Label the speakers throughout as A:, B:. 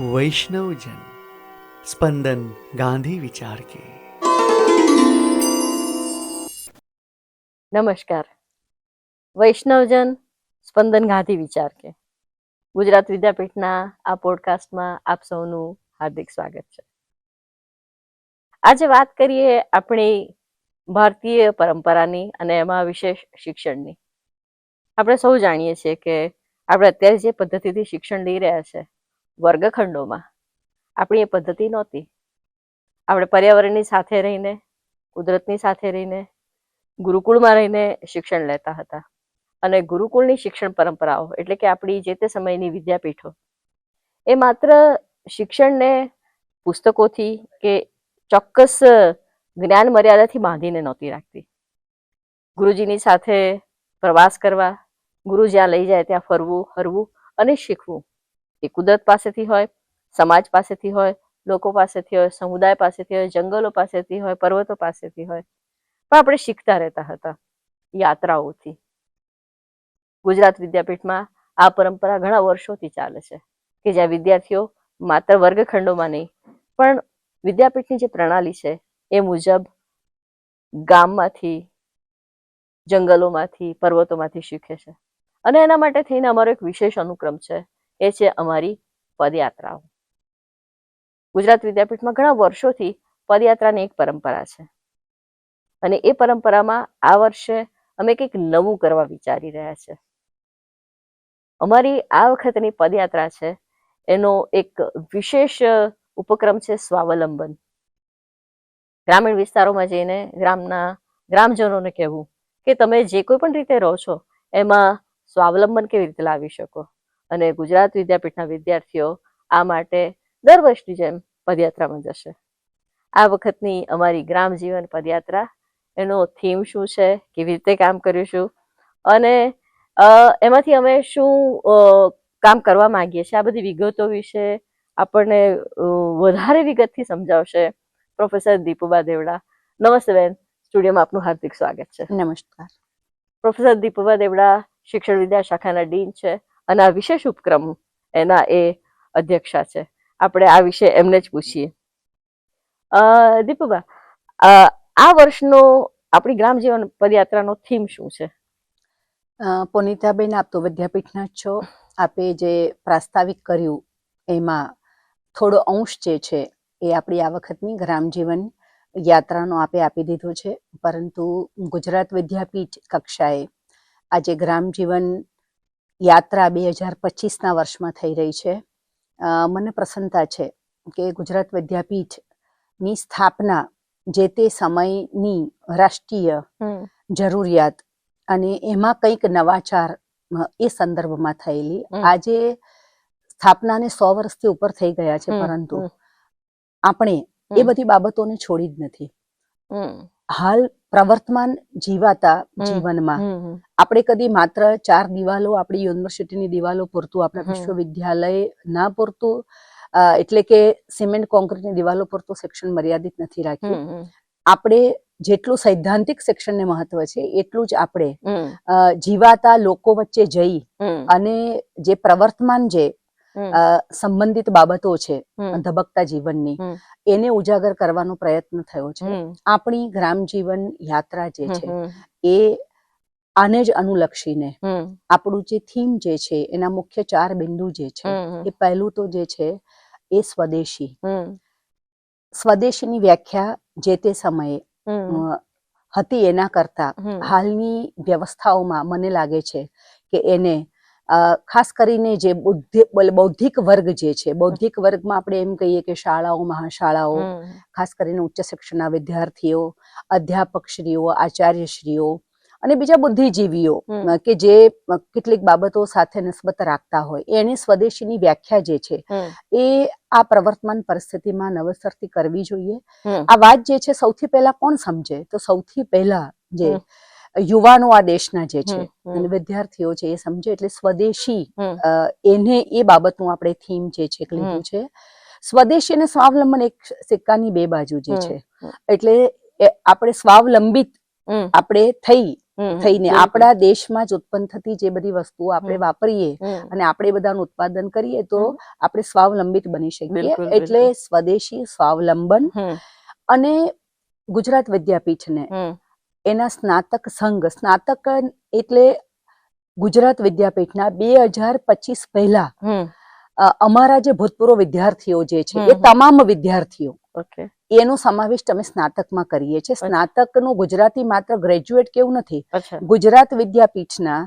A: वैष्णवजन स्पंदन गांधी विचार के।
B: નમસ્કાર. વૈષ્ણવજન સ્પંદન ગાંધી વિચાર કે ગુજરાત વિદ્યાપીઠના આ પોડકાસ્ટમાં આપ સૌનું હાર્દિક સ્વાગત છે. આજે વાત કરીએ આપણી ભારતીય પરંપરાની અને એમાં વિશેષ શિક્ષણની. આપણે સૌ જાણીએ છીએ કે આપણે અત્યારે જે પદ્ધતિથી શિક્ષણ લઈ રહ્યા છે વર્ગખંડોમાં, આપણી એ પદ્ધતિ નહોતી. આપણે પર્યાવરણની સાથે રહીને, કુદરતની સાથે રહીને, ગુરુકુળમાં રહીને શિક્ષણ લેતા હતા. અને ગુરુકુળની શિક્ષણ પરંપરાઓ એટલે કે આપણી જે તે સમયની વિદ્યાપીઠો એ માત્ર શિક્ષણને પુસ્તકોથી કે ચોક્કસ જ્ઞાન મર્યાદાથી બાંધીને નહોતી રાખતી. ગુરુજીની સાથે પ્રવાસ કરવા, ગુરુ જ્યાં લઈ જાય ત્યાં ફરવું, હરવું અને શીખવું. એ કુદરત પાસેથી હોય, સમાજ પાસેથી હોય, લોકો પાસેથી હોય, સમુદાય પાસેથી હોય, જંગલો પાસેથી હોય, પર્વતો પાસેથી હોય, પણ આપણે શીખતા રહેતા હતા યાત્રાઓથી. ગુજરાત વિદ્યાપીઠમાં આ પરંપરા ઘણા વર્ષોથી ચાલે છે કે જ્યાં વિદ્યાર્થીઓ માત્ર વર્ગખંડોમાં નહીં પણ વિદ્યાપીઠની જે પ્રણાલી છે એ મુજબ ગામમાંથી, જંગલોમાંથી, પર્વતોમાંથી શીખે છે. અને એના માટે થઈને અમારો એક વિશેષ અનુક્રમ છે, એ છે અમારી પદયાત્રાઓ. ગુજરાત વિદ્યાપીઠમાં ઘણા વર્ષોથી પદયાત્રાની એક પરંપરા છે અને એ પરંપરામાં આ વર્ષે અમે કંઈક નવું કરવા વિચારી રહ્યા છે. અમારી આ વખતની પદયાત્રા છે એનો એક વિશેષ ઉપક્રમ છે સ્વાવલંબન. ગ્રામીણ વિસ્તારોમાં જઈને ગ્રામજનોને કહેવું કે તમે જે કોઈ પણ રીતે રહો છો એમાં સ્વાવલંબન કેવી રીતે લાવી શકો. અને ગુજરાત વિદ્યાપીઠના વિદ્યાર્થીઓ આ માટે દર વર્ષની જેમ પદયાત્રામાં જશે. આ વખતની અમારી ગ્રામ જીવન પદયાત્રા, એનો થીમ શું છે, કેવી રીતે કામ કરીશું અને એમાંથી અમે શું કામ કરવા માંગીએ છીએ, આ બધી વિગતો વિશે આપણને વધારે વિગતથી સમજાવશે પ્રોફેસર દીપુબા દેવડા. નમસ્તે બેન, સ્ટુડિયોમાં આપનું હાર્દિક સ્વાગત છે.
C: નમસ્કાર.
B: પ્રોફેસર દીપુબા દેવડા શિક્ષણ વિદ્યા શાખાના ડીન છે અને આ વિશેષ ઉપક્રમ એના એ અધ્યક્ષા છે. આપણે આ વિશે એમને જ પૂછીએ. દીપુબા, આ વર્ષનો આપણી ગ્રામ જીવન પદયાત્રાનો થીમ શું છે?
C: પુનિતાબેન, આપ તો વિદ્યાપીઠના જ છો. આપે જે પ્રાસ્તાવિક કર્યું એમાં થોડો અંશ જે છે એ આપણી આ વખતની ગ્રામજીવન યાત્રાનો આપે આપી દીધો છે. પરંતુ ગુજરાત વિદ્યાપીઠ કક્ષાએ આજે ગ્રામજીવન યાત્રા 2025ના વર્ષમાં થઈ રહી છે. મને પ્રસન્નતા છે કે ગુજરાત વિદ્યાપીઠની સ્થાપના જે તે સમયની રાષ્ટ્રીય જરૂરિયાત અને એમાં કંઈક નવાચાર એ સંદર્ભમાં થયેલી. આજે સ્થાપનાને 100 વર્ષથી ઉપર થઈ ગયા છે, પરંતુ આપણે એ બધી બાબતોને છોડી જ નથી. હાલ પ્રવર્તમાન જીવાતા જીવનમાં આપણે કદી માત્ર 4 દિવાલો, આપણી યુનિવર્સિટીની દિવાલો પૂરતું, આપણા વિશ્વવિદ્યાલય ના પૂરતું, એટલે કે સિમેન્ટ કોન્ક્રીટની દિવાલો પૂરતું શિક્ષણ મર્યાદિત નથી રાખ્યું. આપણે જેટલું સૈદ્ધાંતિક શિક્ષણને મહત્વ છે એટલું જ આપણે જીવાતા લોકો વચ્ચે જઈ અને જે પ્રવર્તમાન જે સંબંધિત બાબતો છે ધબકતા જીવનની, એને ઉજાગર કરવાનો પ્રયત્ન થયો છે. આપણી ગ્રામ જીવન યાત્રા જે છે એ આને જ અનુલક્ષીને આપણું જે થીમ જે છે એના મુખ્ય 4 બિંદુ જે છે એ પહેલું તો જે છે એ સ્વદેશી. સ્વદેશીની વ્યાખ્યા જે તે સમયે હતી એના કરતા હાલની વ્યવસ્થાઓમાં મને લાગે છે કે એને ખાસ કરીને જે બૌદ્ધિક વર્ગ જે છે, બૌદ્ધિક વર્ગમાં આપણે એમ કહીએ કે શાળાઓ, મહાશાળાઓ, ખાસ કરીને ઉચ્ચ શિક્ષણના વિદ્યાર્થીઓ, અધ્યાપકશ્રીઓ, આચાર્યશ્રીઓ અને બીજા બુદ્ધિજીવીઓ કે જે કેટલીક બાબતો સાથે નિસ્બત રાખતા હોય, એને સ્વદેશીની વ્યાખ્યા જે છે એ આ પ્રવર્તમાન પરિસ્થિતિમાં નવેસરથી કરવી જોઈએ. આ વાત જે છે સૌથી પહેલા કોણ સમજે? તો સૌથી પહેલા જે યુવાનો આ દેશના જે છે અને વિદ્યાર્થીઓ છે એ સમજે. એટલે સ્વદેશી, એને એ બાબતનું આપણે થીમ જે છે લીધું છે. સ્વદેશી અને સ્વાવલંબન એક સિક્કાની 2 બાજુ જે છે. એટલે આપણે સ્વાવલંબિત આપણે થઈ થઈને
B: બિલકુલ.
C: આપણા દેશમાં જ ઉત્પન્ન થતી જે બધી વસ્તુઓ આપણે
B: હમ.
C: વાપરીએ
B: હમ.
C: અને આપણે બધાનું ઉત્પાદન કરીએ તો
B: હમ.
C: આપણે સ્વાવલંબિત બની શકીએ.
B: બિલકુલ,
C: એટલે
B: બિલકુલ.
C: સ્વદેશી સ્વાવલંબન
B: હમ.
C: અને ગુજરાત વિદ્યાપીઠને
B: હમ.
C: એના સ્નાતક સંઘ, સ્નાતક એટલે ગુજરાત વિદ્યાપીઠના 2025 પહેલા
B: હમ.
C: અમારા જે ભૂતપૂર્વ વિદ્યાર્થીઓ જે છે એ
B: હમ.
C: તમામ વિદ્યાર્થીઓ
B: ઓકે.
C: એનો સમાવેશ અમે સ્નાતકમાં કરીએ છીએ.
B: અચ્છા.
C: સ્નાતકનું ગુજરાતી માત્ર ગ્રેજ્યુએટ કેવું નથી.
B: અચ્છા.
C: ગુજરાત વિદ્યાપીઠના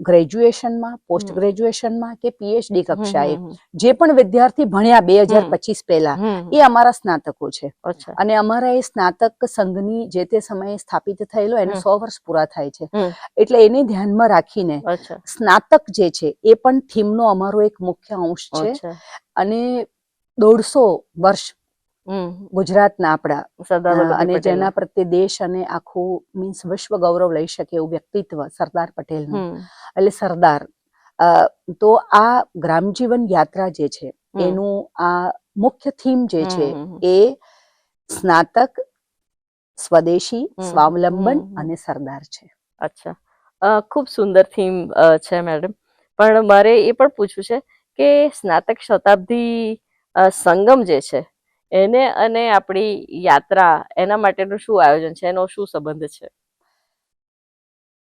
C: ગ્રેજ્યુએશનમાં, પોસ્ટ
B: હમ.
C: ગ્રેજ્યુએશનમાં કે પીએચડી
B: હમ.
C: કક્ષાએ
B: હમ.
C: જે પણ વિદ્યાર્થી ભણ્યા 2025 પહેલા
B: હમ.
C: એ અમારા સ્નાતકો છે.
B: અચ્છા.
C: અને અમારા એ સ્નાતક સંઘની જે તે સમયે સ્થાપિત થયેલો એને
B: હમ.
C: 100 વર્ષ પૂરા થાય છે.
B: હમ.
C: એટલે એને ધ્યાનમાં રાખીને
B: અચ્છા.
C: સ્નાતક જે છે એ પણ થીમનો અમારો એક મુખ્ય અંશ છે.
B: અચ્છા.
C: અને 150 વર્ષ
B: હમ.
C: ગુજરાતના આપણા
B: સરદાર વલ્લભભાઈ
C: અને
B: પટેલના.
C: જેના પ્રત્યે દેશ અને આખું મીન્સ વિશ્વ ગૌરવ લઈ શકે એવું વ્યક્તિત્વ સરદાર પટેલનું.
B: હમ.
C: એટલે સરદાર તો આ ગ્રામજીવન યાત્રા જે છે
B: હમ.
C: એનું આ મુખ્ય થીમ જે છે
B: હમ.
C: એ સ્નાતક, સ્વદેશી,
B: હમ.
C: સ્વાવલંબન
B: હમ.
C: અને સરદાર છે.
B: અચ્છા. ખૂબ સુંદર થીમ છે મેડમ. પણ મારે એ પણ પૂછવું છે કે સ્નાતક શતાબ્દી સંગમ જે છે એને અને આપણી યાત્રા એના માટેનું શું આયોજન છે, એનો શું સંબંધ છે?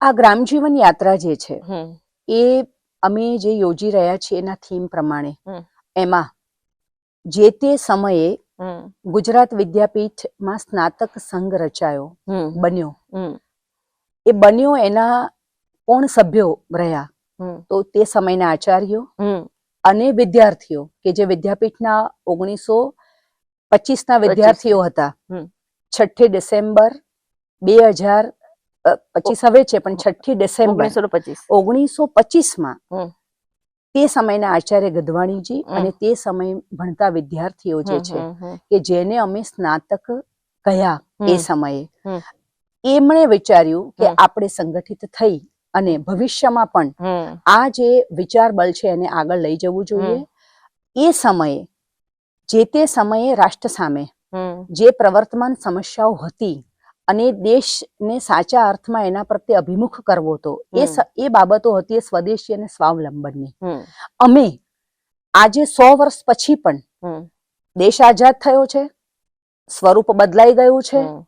C: આ ગ્રામજીવન યાત્રા જે છે
B: હમ.
C: એ અમે જે યોજી રહ્યા છીએ એના થીમ પ્રમાણે
B: હમ.
C: એમાં જે તે સમયે
B: હમ.
C: ગુજરાત વિદ્યાપીઠમાં સ્નાતક સંઘ રચાયો,
B: હમ.
C: બન્યો.
B: હમ.
C: એ બન્યો એના કોણ સભ્યો રહ્યા
B: હમ.
C: તો તે સમયના આચાર્યો
B: હમ.
C: અને વિદ્યાર્થીઓ કે જે વિદ્યાપીઠના 1925 ના વિદ્યાર્થીઓ હતા.
B: હમ.
C: 6 ડિસેમ્બર 2025 હવે છે પણ 6 ડિસેમ્બર
B: 1925.
C: 1925
B: હમ.
C: તે સમયના આચાર્ય ગધવાણીજી
B: હમ.
C: અને તે સમય ભણતા વિદ્યાર્થીઓ જે છે
B: હમ. હમ.
C: કે જેને અમે સ્નાતક કહ્યા એ
B: હમ.
C: સમયે
B: હમ.
C: એમણે વિચાર્યું કે
B: હમ.
C: આપણે સંગઠિત થઈ અને ભવિષ્યમાં પણ
B: હમ.
C: આ જે વિચાર બળ છે એને આગળ લઈ જવું જોઈએ.
B: હમ.
C: એ સમયે જે તે સમયે રાષ્ટ્ર સામે
B: હમ.
C: જે પ્રવર્તમાન સમસ્યાઓ હતી અને દેશને સાચા અર્થમાં એના પ્રત્યે અભિમુખ કરવો હતો એ બાબતો હતી એ સ્વદેશી અને સ્વાવલંબનની.
B: હમ.
C: અમે આજે 100 વર્ષ પછી પણ
B: હમ.
C: દેશ આઝાદ થયો છે, સ્વરૂપ બદલાઈ ગયું છે,
B: હમ.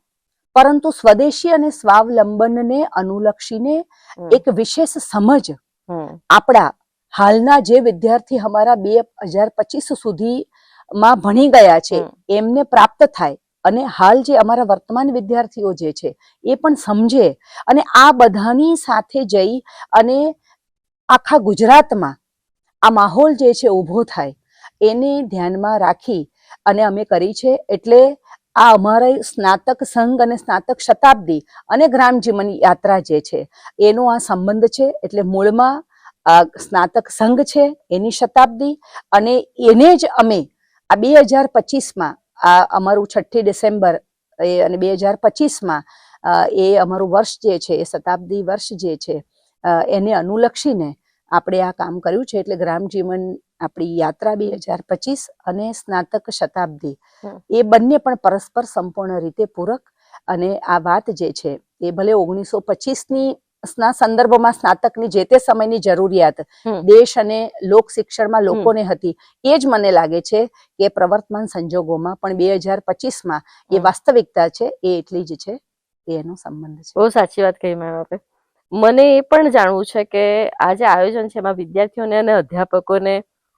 C: પરંતુ સ્વદેશી અને સ્વાવલંબનને અનુલક્ષીને
B: હમ.
C: એક વિશેષ સમજ
B: હમ.
C: આપણા હાલના જે વિદ્યાર્થી અમારા 2025 સુધીમાં ભણી ગયા છે
B: હમ.
C: એમને પ્રાપ્ત થાય અને હાલ જે અમારા વર્તમાન વિદ્યાર્થીઓ જે છે એ પણ સમજે અને આ બધાની સાથે જઈ અને આખા ગુજરાતમાં આ માહોલ જે છે ઊભો થાય એને ધ્યાનમાં રાખી અને અમે કરી છે. એટલે આ અમારા સ્નાતક સંઘ અને સ્નાતક શતાબ્દી અને ગ્રામજીવન યાત્રા જે છે એનો આ સંબંધ છે. એટલે મૂળમાં સ્નાતક સંઘ છે એની શતાબ્દી અને એને જ અમે આ 2025માં આ અમારું 6 ડિસેમ્બર અને 2025માં એ અમારું વર્ષ જે છે એ શતાબ્દી વર્ષ જે છે એને અનુલક્ષીને આપણે આ કામ કર્યું છે. એટલે ગ્રામજીવન આપણી યાત્રા 2025 અને સ્નાતક શતાબ્દી એ બંને પણ પરસ્પર સંપૂર્ણ રીતે પૂરક. અને આ વાત જે છે એ ભલે 1925ની ના સંદર્ભમાં સ્નાતકની જે તે સમયની જરૂરિયાત દેશ અને લોક શિક્ષણમાં લોકોને હતી એ જ મને લાગે છે કે પ્રવર્તમાન સંજોગોમાં પણ 2025માં એ વાસ્તવિકતા છે એ એટલી જ છે. એનો સંબંધ છે.
B: બહુ સાચી વાત કહી મેમ આપે. મને એ પણ જાણવું છે કે આ જે આયોજન છે એમાં વિદ્યાર્થીઓને અને અધ્યાપકોને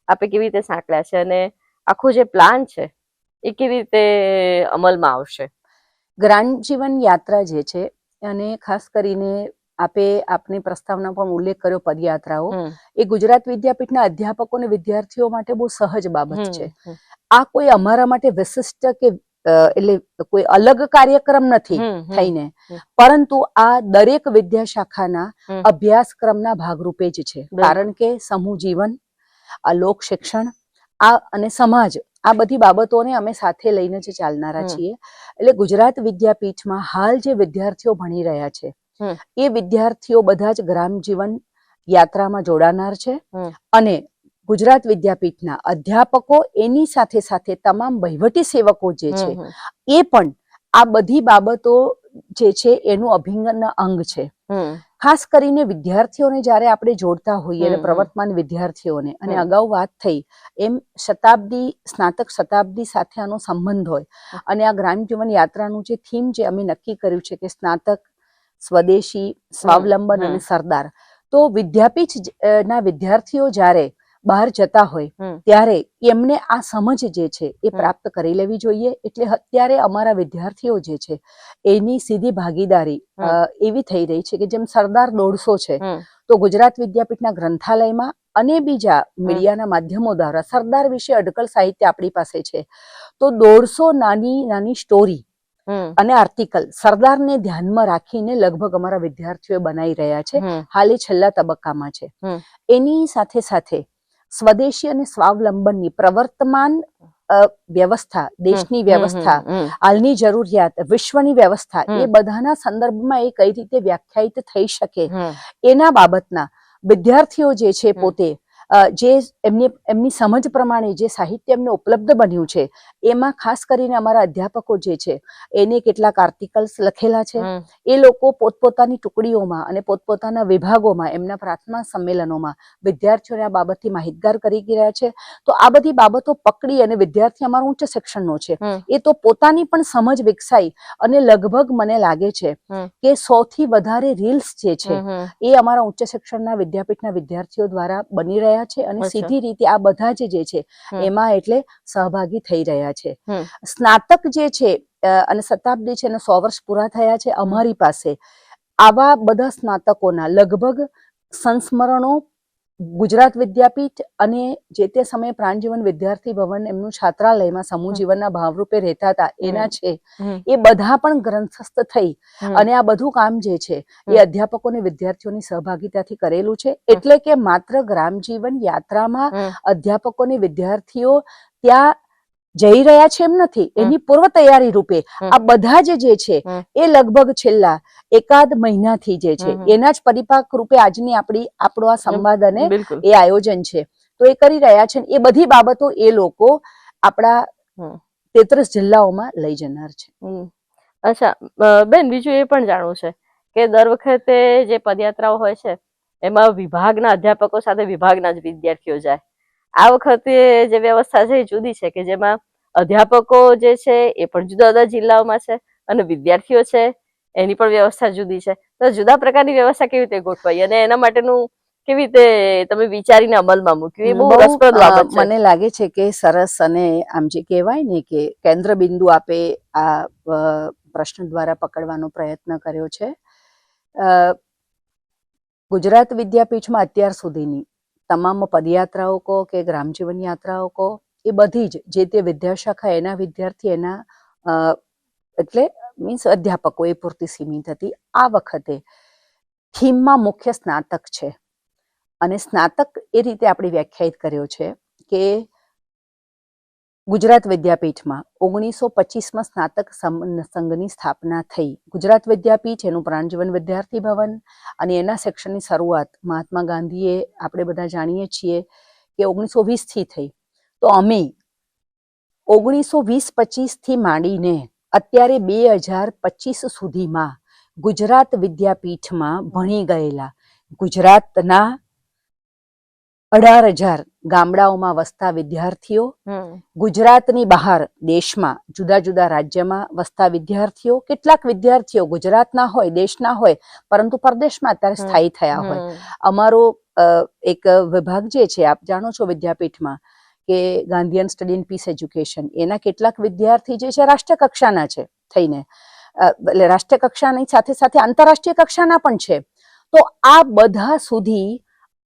B: આપે કેવી રીતે સાંકળ્યા છે અને આખું જે પ્લાન છે એ કેવી રીતે અમલમાં આવશે?
C: ગ્રામજીવન યાત્રા જે છે અને ખાસ કરીને આપની પ્રસ્તાવના પણ ઉલ્લેખ કર્યો પદયાત્રાઓ, એ ગુજરાત વિદ્યાપીઠના અધ્યાપકો અને વિદ્યાર્થીઓ માટે બહુ સહજ બાબત છે. આ કોઈ અમારા માટે વિશિષ્ટ કે એટલે કોઈ અલગ કાર્યક્રમ નથી થઈને, પરંતુ આ દરેક વિદ્યાશાખાના અભ્યાસક્રમના ભાગરૂપે જ છે. કારણ કે સમૂહ જીવન, આ લોક શિક્ષણ, આ અને સમાજ, આ બધી બાબતોને અમે સાથે લઈને જ ચાલનારા છીએ. એટલે ગુજરાત વિદ્યાપીઠમાં હાલ જે વિદ્યાર્થીઓ ભણી રહ્યા છે એ વિદ્યાર્થીઓ બધા જ ગ્રામજીવન યાત્રામાં જોડાનાર છે. અને ગુજરાત વિદ્યાપીઠના અધ્યાપકો એની સાથે સાથે તમામ વહીવટી સેવકો જે છે એ પણ આ બધી બાબતો જે છે એનું અભિન્ન અંગ છે.
B: હમ
C: ખાસ કરીને વિદ્યાર્થીઓને જ્યારે આપણે જોડતા હોઈએ અને
B: હમ,
C: પ્રવર્તમાન વિદ્યાર્થીઓને, અને
B: હમ.
C: અગાઉ વાત થઈ એમ સ્નાતક શતાબ્દી સાથે આનો સંબંધ હોય, અને આ ગ્રામ જીવન યાત્રાનું જે થીમ જે અમે નક્કી કર્યું છે કે સ્નાતક, સ્વદેશી, સ્વાવલંબન અને સરદાર, તો વિદ્યાપીઠ ના વિદ્યાર્થીઓ જ્યારે બહાર જતા હોય ત્યારે એમને આ સમજ જે છે એ પ્રાપ્ત કરી લેવી જોઈએ. એટલે અત્યારે અમારા વિદ્યાર્થીઓ જે છે એની સીધી ભાગીદારી એવી થઈ રહી છે કે જેમ સરદાર 150 છે, તો ગુજરાત વિદ્યાપીઠના ગ્રંથાલયમાં અને બીજા મીડિયાના માધ્યમો દ્વારા સરદાર વિશે અડકલ સાહિત્ય આપણી પાસે છે. તો 150 નાની નાની સ્ટોરી અને આર્ટિકલ સરદારને ધ્યાનમાં રાખીને લગભગ અમારા વિદ્યાર્થીઓ બનાવી રહ્યા છે. હાલ એ છેલ્લા તબક્કામાં છે. એની સાથે સાથે સ્વદેશી અને સ્વાવલંબનની પ્રવર્તમાન વ્યવસ્થા, દેશની વ્યવસ્થા, હાલની જરૂરિયાત, વિશ્વની વ્યવસ્થા, એ બધાના સંદર્ભમાં એ કઈ રીતે વ્યાખ્યાયિત થઈ શકે એના બાબતના વિદ્યાર્થીઓ જે છે પોતે જે એમની સમજ પ્રમાણે જે સાહિત્ય એમને ઉપલબ્ધ બન્યું છે એમાં ખાસ કરીને અમારા અધ્યાપકો જે છે એને કેટલાક આર્ટિકલ્સ લખેલા છે. એ લોકો પોતપોતાની ટુકડીઓમાં અને પોતપોતાના વિભાગોમાં એમના પ્રાર્થના સંમેલનોમાં વિદ્યાર્થીઓને આ બાબતથી માહિતગાર કરી રહ્યા છે. તો આ બધી બાબતો પકડી અને વિદ્યાર્થી અમારો ઉચ્ચ શિક્ષણનો છે એ તો પોતાની પણ સમજ વિકસાઈ અને લગભગ મને લાગે છે કે 100 થી વધારે રીલ્સ જે છે એ અમારા ઉચ્ચ શિક્ષણના વિદ્યાપીઠના વિદ્યાર્થીઓ દ્વારા બની રહ્યા છે અને સીધી રીતે આ બધા જે છે એમાં એટલે સહભાગી થઈ રહ્યા છે. સ્નાતક જે છે અને શતાબ્દી છે અને 100 વર્ષ પૂરા થયા છે અમારી પાસે. આવા બધા સ્નાતકોના લગભગ સંસ્મરણો ગુજરાત વિદ્યાપીઠ અને જે તે સમયે પ્રાણજીવન વિદ્યાર્થી ભવન એમનું છાત્રાલયમાં સમૂહ જીવનના ભાવરૂપે રહેતા હતા એના છે. એ બધા પણ ગ્રંથસ્થ થઈ અને આ બધું કામ જે છે એ અધ્યાપકોને વિદ્યાર્થીઓની સહભાગિતાથી કરેલું છે. એટલે કે માત્ર ગ્રામજીવન યાત્રામાં અધ્યાપકોને વિદ્યાર્થીઓ ત્યાં જઈ રહ્યા છે એમ નથી, એની પૂર્વ તૈયારી રૂપે આ બધા જે છે એ લગભગ છેલ્લા એકાદ મહિનાથી જે છે એના જ પરિપાક રૂપે આજની આપણો આ સંવાદ અને એ આયોજન છે તો એ કરી રહ્યા છે. એ બધી બાબતો એ લોકો આપણા 33 જિલ્લાઓમાં લઈ જનાર છે.
B: અચ્છા બેન, બીજું એ પણ જાણવું છે કે દર વખતે જે પદયાત્રાઓ હોય છે એમાં વિભાગના અધ્યાપકો સાથે વિભાગના જ વિદ્યાર્થીઓ જાય. આ વખતે જે વ્યવસ્થા છે એ જુદી છે કે જેમાં અધ્યાપકો જે છે એ પણ જુદા જુદા જિલ્લાઓમાં છે અને વિદ્યાર્થીઓ છે એની પણ વ્યવસ્થા જુદી છે. તો જુદા પ્રકારની વ્યવસ્થા કેવી રીતે ગોઠવાઈ અને એના માટેનું કેવી રીતે તમે વિચારીને અમલમાં મૂક્યું, એ બહુ રસપ્રદ બાબત છે.
C: મને લાગે છે કે સરસ, અને આમ જે કહેવાય ને કે કેન્દ્ર બિંદુ આપે આ પ્રશ્ન દ્વારા પકડવાનો પ્રયત્ન કર્યો છે. ગુજરાત વિદ્યાપીઠમાં અત્યાર સુધીની તમામ પદયાત્રાઓ કહો કે ગ્રામજીવન યાત્રાઓ કહો, એ બધી જ જે તે વિદ્યાશાખા એના વિદ્યાર્થી એના એટલે મીન્સ અધ્યાપકો એ પૂરતી સીમિત હતી. આ વખતે થીમમાં મુખ્ય સ્નાતક છે અને સ્નાતક એ રીતે આપણે વ્યાખ્યાયિત કર્યો છે કે ગુજરાત વિદ્યાપીઠમાં 1925માં સ્નાતક સંઘની સ્થાપના થઈ. ગુજરાત વિદ્યાપીઠ એનું પ્રાણજીવન વિદ્યાર્થી ભવન અને એના સેક્શનની શરૂઆત મહાત્મા ગાંધીએ આપણે બધા જાણીએ છીએ કે 1920 થી થઈ. તો અમે 1920-25 થી માંડીને અત્યારે 2025 સુધીમાં ગુજરાત વિદ્યાપીઠમાં ભણી ગયેલા ગુજરાતના 18,000 ગામડાઓમાં વસતા વિદ્યાર્થીઓ, ગુજરાતની બહાર દેશમાં જુદા જુદા રાજ્યમાં વસતા વિદ્યાર્થીઓ, કેટલાક વિદ્યાર્થીઓ ગુજરાતના હોય, દેશના હોય, પરંતુ પરદેશમાં અત્યારે સ્થાયી થયા હોય. અમારો એક વિભાગ જે છે આપ જાણો છો વિદ્યાપીઠમાં કે Gandhian study in peace education, એના કેટલાક વિદ્યાર્થી જે છે રાષ્ટ્રીય કક્ષાના છે થઈને, એટલે રાષ્ટ્રીય કક્ષાની સાથે સાથે આંતરરાષ્ટ્રીય કક્ષાના પણ છે. તો આ બધા સુધી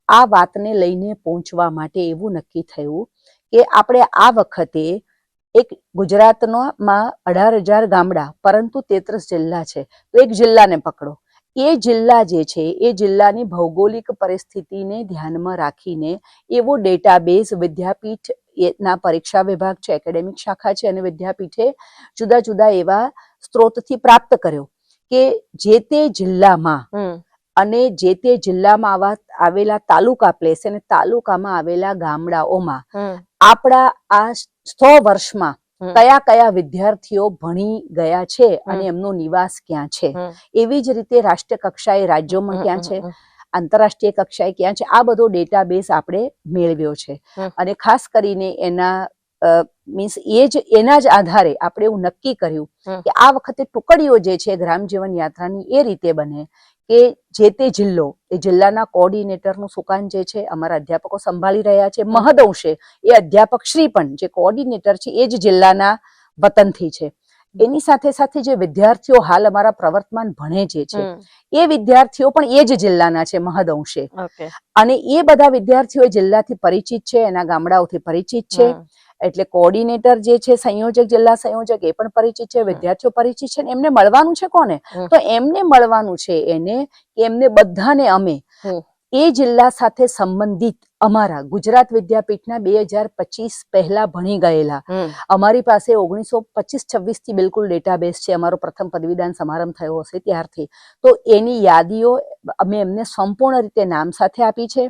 C: આ વાતને લઈને પહોંચવા માટે એવું નક્કી થયું કે આપણે આ વખતે એક ગુજરાતમાં 18,000 ગામડા પરંતુ 33 જિલ્લા છે, તો એક જિલ્લાને પકડો. એ જિલ્લા જે છે એ જિલ્લાની ભૌગોલિક પરિસ્થિતિને ધ્યાનમાં રાખીને એવો ડેટાબેઝ વિદ્યાપીઠ ના પરીક્ષા વિભાગ છે, એકેડેમિક શાખા છે અને વિદ્યાપીઠે જુદા જુદા એવા સ્ત્રોતથી પ્રાપ્ત કર્યો કે જે તે જિલ્લામાં અને જે તે જિલ્લામાં આવેલા તાલુકા પ્લેસ અને તાલુકામાં આવેલા ગામડાઓમાં આપણા આ 100 વર્ષમાં કયા કયા વિદ્યાર્થીઓ ભણી ગયા છે અને
B: હમ.
C: એમનો નિવાસ ક્યાં છે.
B: હમ.
C: એવી જ રીતે રાષ્ટ્રીય કક્ષાએ રાજ્યોમાં
B: હમ.
C: ક્યાં છે,
B: હમ.
C: આંતરરાષ્ટ્રીય કક્ષાએ ક્યાં છે, આ બધો ડેટાબેઝ આપણે મેળવ્યો છે.
B: હમ.
C: અને ખાસ કરીને એના મીન્સ એના જ આધારે આપણે એવું નક્કી કર્યું
B: હમ.
C: કે આ વખતે ટુકડીઓ જે છે ગ્રામ જીવન યાત્રાની એ રીતે બને કે જે તે જિલ્લો, એ જિલ્લાના કોઓર્ડિનેટરનું સુકાન જે છે અમારા અધ્યાપકો સંભાળી રહ્યા છે. મહદઅંશે એ અધ્યાપક શ્રી પણ જે કોઓર્ડિનેટર છે એ જ જિલ્લાના વતનથી છે. એની સાથે સાથે જે વિદ્યાર્થીઓ હાલ અમારા પ્રવર્તમાન ભણે જે છે એ વિદ્યાર્થીઓ પણ એ જ જિલ્લાના છે મહદઅંશે.
B: ઓકે.
C: અને એ બધા વિદ્યાર્થીઓ એ જિલ્લાથી પરિચિત છે, એના ગામડાઓથી પરિચિત છે. એટલે કોઓર્ડિનેટર જે છે, સંયોજક, જિલ્લા સંયોજક એ પણ પરિચિત છે, વિદ્યાર્થીઓ પરિચિત છે. એમને મળવાનું છે કોને? તો એમને મળવાનું છે એને કે એમને બધાને અમે એ જિલ્લા સાથે સંબંધિત અમારા ગુજરાત વિદ્યાપીઠના 2025 પહેલા ભણી ગયેલા, અમારી પાસે 1925-26 થી બિલકુલ ડેટાબેઝ છે, અમારો પ્રથમ પદવીદાન સમારંભ થયો હશે ત્યારથી. તો એની યાદીઓ અમે એમને સંપૂર્ણ રીતે નામ સાથે આપી છે.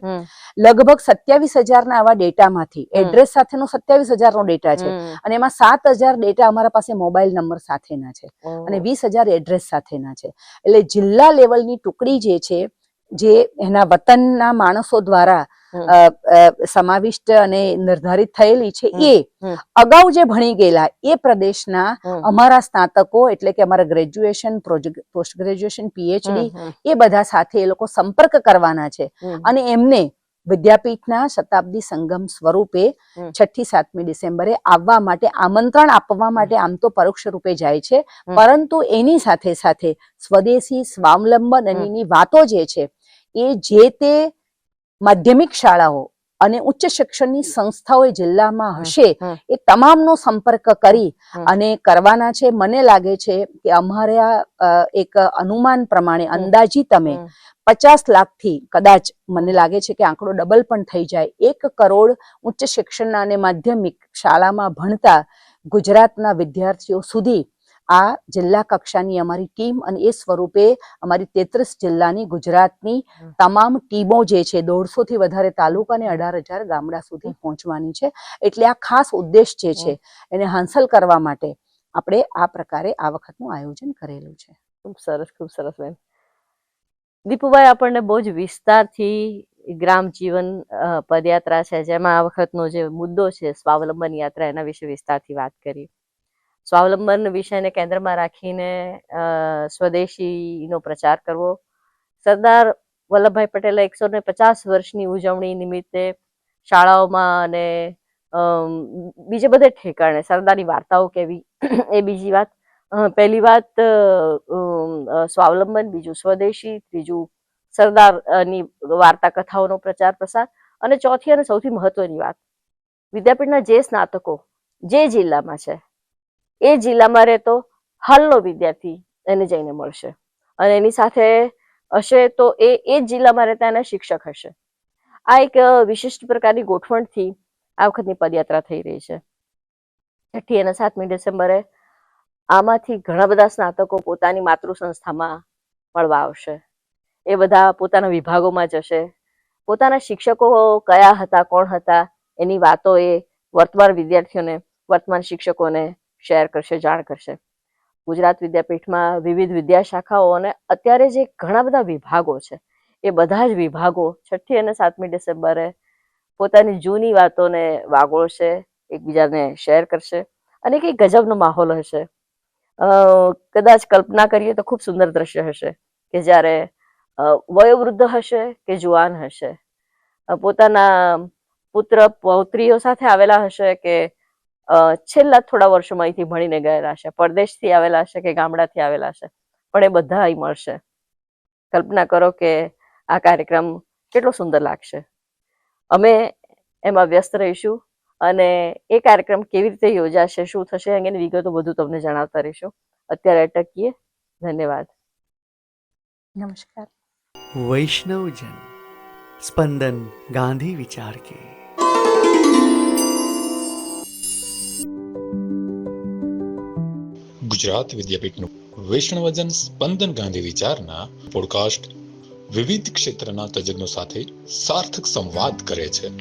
C: લગભગ 27,000 ના આવા ડેટામાંથી એડ્રેસ સાથેનો 27,000 નો ડેટા છે અને એમાં 7,000 ડેટા અમારા પાસે મોબાઈલ નંબર સાથેના છે અને 20,000 એડ્રેસ સાથેના છે. એટલે જિલ્લા લેવલની ટુકડી જે છે, જે એના વતનના માણસો દ્વારા સમાવિષ્ટ અને નિર્ધારિત થયેલી છે, એ અગાઉ જે ભણી ગયેલા એ પ્રદેશના અમારા સ્નાતકો, એટલે કે અમારા ગ્રેજ્યુએશન, પોસ્ટ ગ્રેજ્યુએશન, પીએચડી, એ બધા સાથે એ લોકો સંપર્ક કરવાના છે અને એમને વિદ્યાપીઠના શતાબ્દી સંગમ સ્વરૂપે 6 થી 7મી ડિસેમ્બરે આવવા માટે આમંત્રણ આપવા માટે આમ તો પરોક્ષ રૂપે જાય છે, પરંતુ એની સાથે સાથે સ્વદેશી, સ્વાવલંબન અને એની વાતો જે છે એ જે તે માધ્યમિક શાળાઓ અને ઉચ્ચ શિક્ષણની સંસ્થાઓ જિલ્લામાં હશે એ તમામનો સંપર્ક કરી અને કરવાના છે. મને લાગે છે કે અમારા એક અનુમાન પ્રમાણે અંદાજિત અમે 50 લાખથી કદાચ મને લાગે છે કે આંકડો ડબલ પણ થઈ જાય, 1 કરોડ ઉચ્ચ શિક્ષણના અને માધ્યમિક શાળામાં ભણતા ગુજરાતના વિદ્યાર્થીઓ સુધી આ જિલ્લા કક્ષાની અમારી ટીમ અને એ સ્વરૂપે અમારી 33 જિલ્લાની ગુજરાતની તમામ ટીમો જે છે 150 થી વધારે તાલુકા અને 18,000 ગામડા સુધી પહોંચવાની છે. એટલે આ ખાસ ઉદ્દેશ જે છે એને હાંસલ કરવા માટે આપણે આ પ્રકારે આ વખતનું આયોજન કરેલું છે.
B: ખૂબ સરસ, ખૂબ સરસ બેન. દીપુભાઈ આપણને બહુ જ વિસ્તારથી ગ્રામ જીવન પદયાત્રા છે, જેમાં આ વખતનો જે મુદ્દો છે સ્વાવલંબન યાત્રા, એના વિશે વિસ્તારથી વાત કરી. સ્વાવલંબન વિષયને કેન્દ્રમાં રાખીને સ્વદેશીનો પ્રચાર કરવો, સરદાર વલ્લભભાઈ પટેલે 150 વર્ષની ઉજવણી નિમિત્તે શાળાઓમાં અને બીજે બધે ઠેકાણે સરદારની વાર્તાઓ કહેવી, એ બીજી વાત. પહેલી વાત સ્વાવલંબન, બીજું સ્વદેશી, ત્રીજું સરદારની વાર્તા કથાઓનો પ્રચાર પ્રસાર, અને ચોથી અને સૌથી મહત્વની વાત, વિદ્યાપીઠના જે સ્નાતકો જે જિલ્લામાં છે એ જિલ્લામાં રહેતો હાલનો વિદ્યાર્થી એને જઈને મળશે અને એની સાથે હશે તો એ જ જિલ્લામાં રહેતા એના શિક્ષક હશે. આ એક વિશિષ્ટ પ્રકારની ગોઠવણથી આ વખતની પદયાત્રા થઈ રહી છે. 6મી અને 7મી ડિસેમ્બરે આમાંથી ઘણા બધા સ્નાતકો પોતાની માતૃ સંસ્થામાં મળવા આવશે. એ બધા પોતાના વિભાગોમાં જશે, પોતાના શિક્ષકો કયા હતા, કોણ હતા, એની વાતો એ વર્તમાન વિદ્યાર્થીઓને, વર્તમાન શિક્ષકોને શેર કરશે, જાણ કરશે. ગુજરાત વિદ્યાપીઠમાં વિવિધ વિદ્યાશાખાઓ અને અત્યારે જે ઘણા બધા વિભાગો છે એ બધા જ વિભાગો 6મી અને 7મી ડિસેમ્બરે પોતાની જૂની વાતોને વાગોળશે, એકબીજાને શેર કરશે અને કંઈક ગજબનો માહોલ હશે. કદાચ કલ્પના કરીએ તો ખૂબ સુંદર દ્રશ્ય હશે કે જ્યારે વયોવૃદ્ધ હશે કે જુવાન હશે, પોતાના પુત્ર પૌત્રીઓ સાથે આવેલા હશે કે છેલ્લા થોડા વર્ષોમાં અહીંથી ભણીને ગયેલા હશે, પરદેશથી આવેલા હશે કે ગામડાથી આવેલા હશે, પણ એ બધા અહીં મળશે. કલ્પના કરો કે આ કાર્યક્રમ કેટલો સુંદર લાગશે. અમે એમાં વ્યસ્ત રહીશું અને એ કાર્યક્રમ કેવી રીતે યોજાશે, શું થશે અંગેની વિગતો બધું તમને જણાવતા રહીશું. અત્યારે અટકીએ. ધન્યવાદ.
C: નમસ્કાર.
A: वैष्णवजन स्पंदन गांधी विचार के.
D: ગુજરાત વિદ્યાપીઠનું વૈષ્ણવજન સ્પંદન ગાંધી વિચારના પોડકાસ્ટ વિવિધ ક્ષેત્રના તજજ્ઞો સાથે સાર્થક સંવાદ કરે છે.